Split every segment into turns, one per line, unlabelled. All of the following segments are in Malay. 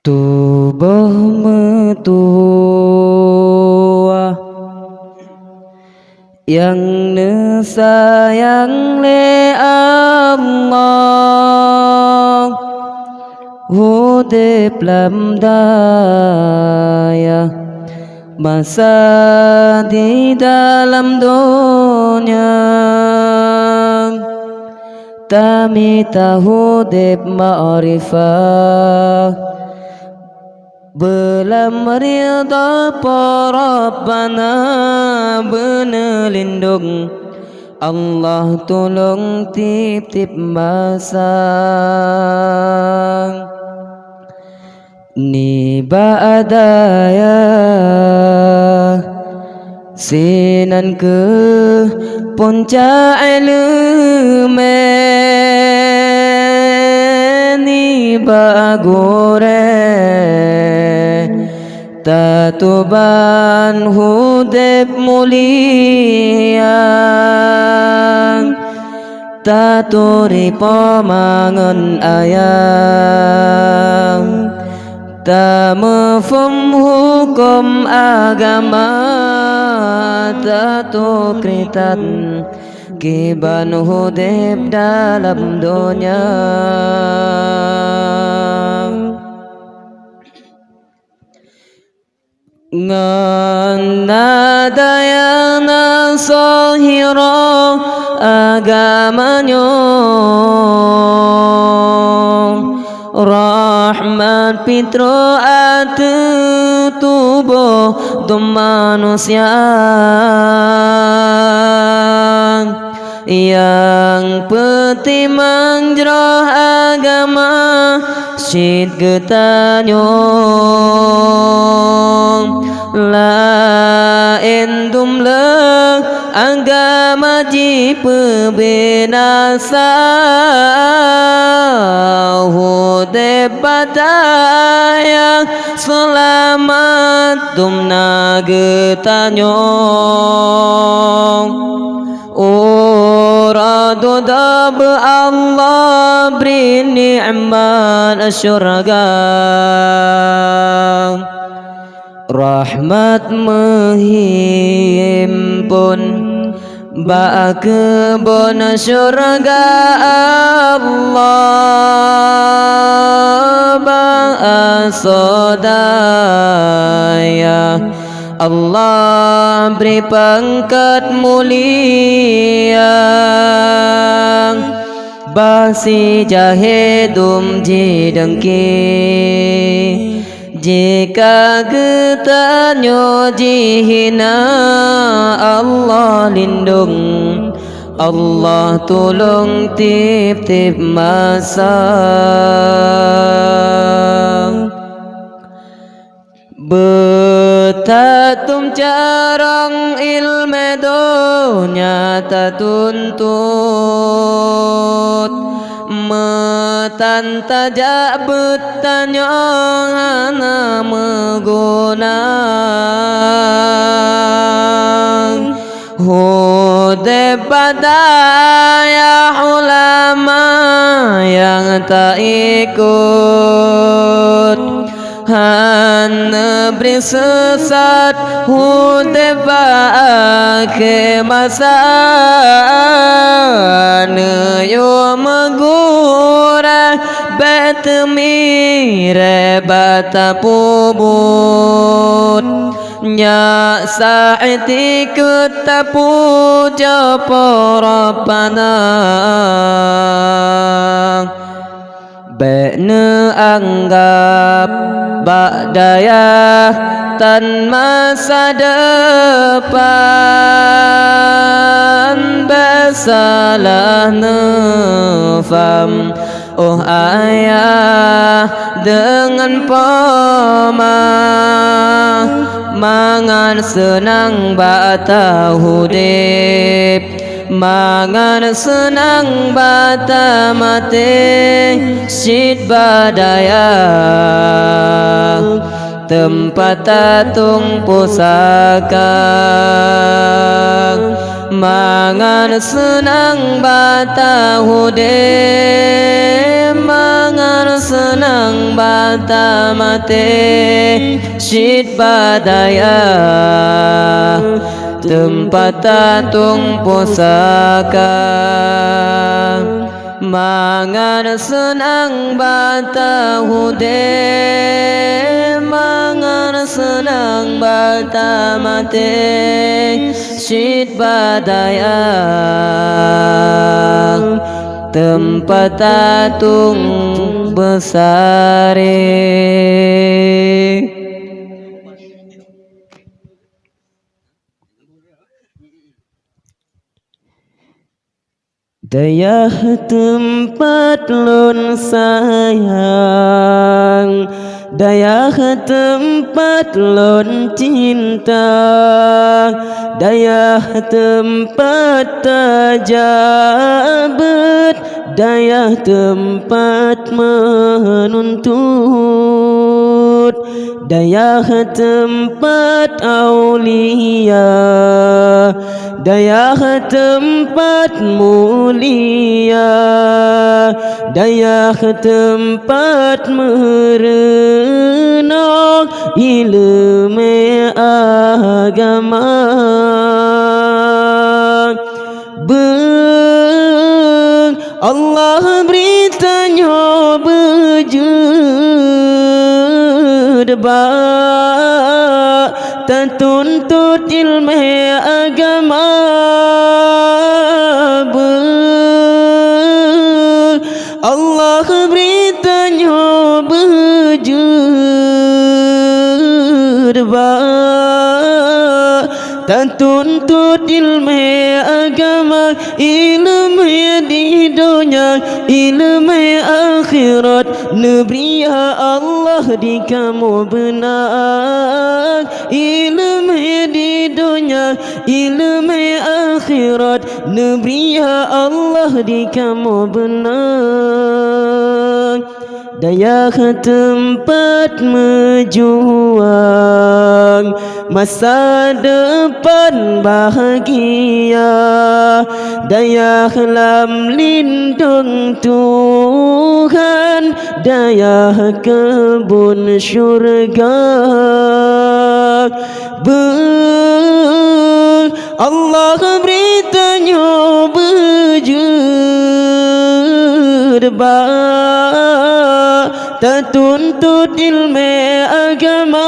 Tubuh metua yang sayang le Allah, hudip lam daya masa di dalam dunia, kami tahu hudip ma'rifah belam ridha Rabbana, benelindung Allah tolong tip-tip masa ni ba'daya sinan ke puncak ilmu ni bagore tatuban hudib mulia, taturi pamangan ayam, tamafum hukum agama, tatu kritan kiban hudib dalam dunia. Ngana dayana sahira agamanya, rahmat fitraat tubuh manusia yang peti manjroh agama syid getanyong la endumle agama jipe binasa hudib badaya selamat dumna getanyong. Uradu dab Allah beri ni'mat syurga, rahmat menghimpun ba kebun syurga Allah, ba sodaya Allah beri pangkat mulia, basi jahedum jidengki jika getanyo jihina Allah lindung, Allah tolong tip-tip masa betatum carang ilmu dunia tuntut metan tajak betanya hana meguna hudib badaya ulama yang tak ikut hana beri sesat hudib ke masa yo megura betmire bata pubut nya saati ketapu japa Rabbana bena anggap ba'daya tan masa depan bersalah nafam oh ayah dengan pama mangan senang bata hudib, mangan senang bata mati syid badaya tempat tatung pusaka mangan senang bata hude, mangan senang bata mate syid badaya tempat tatung pusaka. Mangan senang bata hude, mangan senang bata mate syid badaya tempat tatung besare. Daya tempat lon sayang, daya tempat lon cinta, daya tempat tajabet, daya tempat menuntut, daya tempat aulia, daya tempat mulia, daya tempat merenung ilmu agama. Allah beritanya bejud tak tuntut ilmu agama. Allah beritanya bejud tak tuntut ilmu agama. Ilmu di dunia, ilmu akhirat, negeri Allah di kamu benar. Ilmu di dunia, ilmu akhirat, negeri Allah di kamu benar. Daya tempat menjuang masa depan bahagia, daya lam lindung Tuhan, daya kebun syurga. Allah beritanya bejud tak tuntut ilmu agama.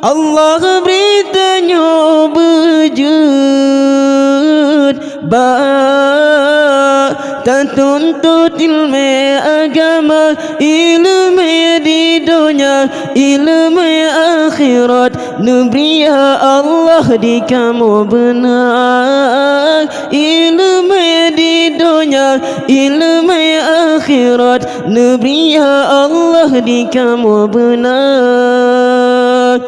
Allah beritanya bejud tak tuntut ilmu agama. Ilmu di dunia, ilmu akhirat, negeri Allah di kamu benar. Ilmu di dunia, ilmu akhirat, negeri Allah di kamu benar.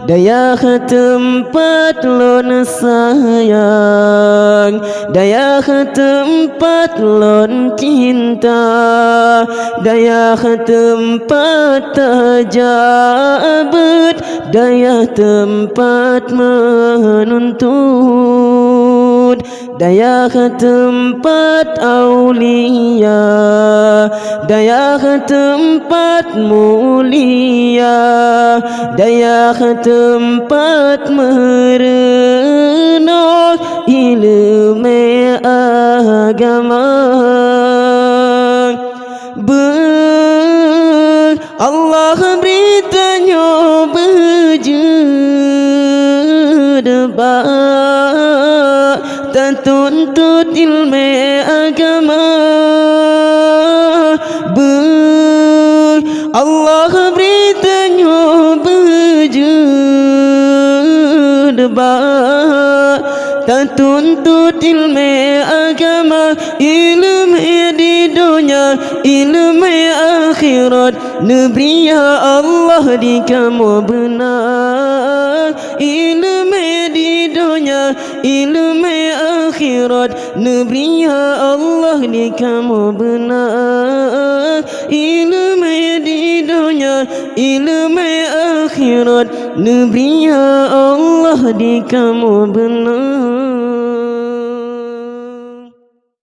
Daya tempat lon sayang, daya tempat lon cinta, daya tempat tajabet, daya tempat menuntut, daya tempat aulia, daya tempat mulia, daya tempat merenung ilmu agama. Allah beritanya bejud tak tuntut ilmu agama. Allah beritanya bejud tak tuntut ilmu agama. Ilmu di dunia, ilmu akhirat, negeri Allah di kamu benar. Ilmu di dunia, ilmu akhirat, negeri Allah di kamu benar. Ilmu di dunia, dunia, ilmu akhirat. Negeri ya Allah di kamu benar.